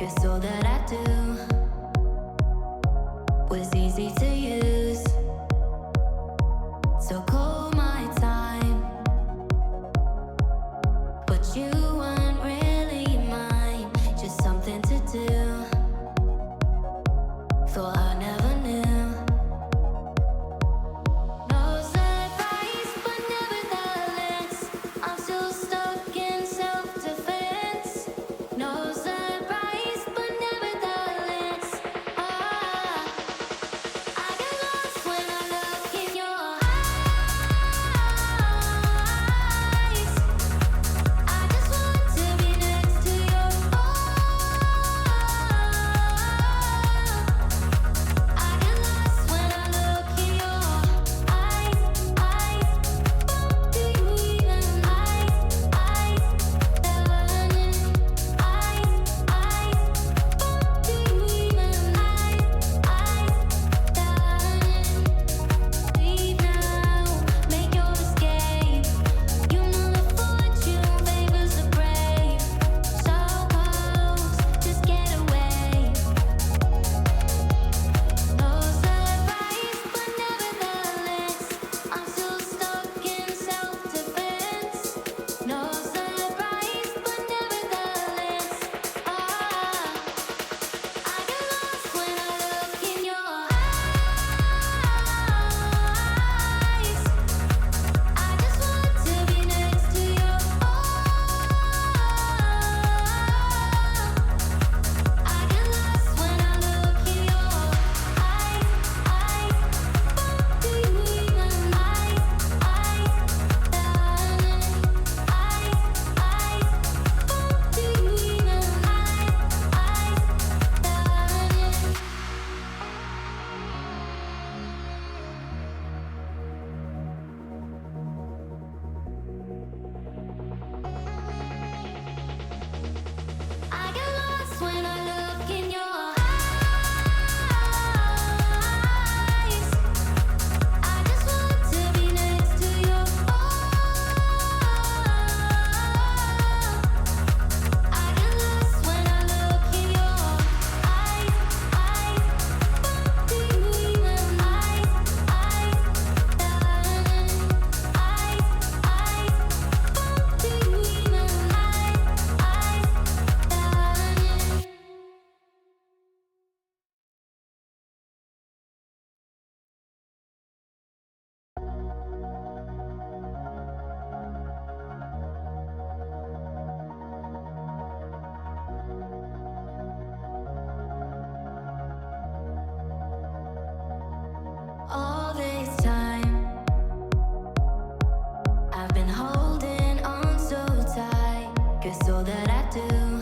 'cause all that I do was easy to use. So call my time, but you weren't really mine, just something to do. Thought I never knew. No surprise, but nevertheless, I'm still stuck in self-defense. No surprise, but nevertheless, I get lost when I look in your eyes. I just want to be next to your I get lost when I look in your eyes. Do you even burning? Do you even leave now, make your escape. You know the fortune favors the brave. So close, just get away. No surprise, but nevertheless, I'm still stuck in self-defense. No surprise, but nevertheless, I get lost when I look in your eyes. I just want to be next to your I get lost when I look in your eyes. Do you even do you even I get lost when I look in your eyes. I just want to be next to your I get lost when I look in your eyes. Do you even do you even all this time I've been holding on so tight, 'cause all that I do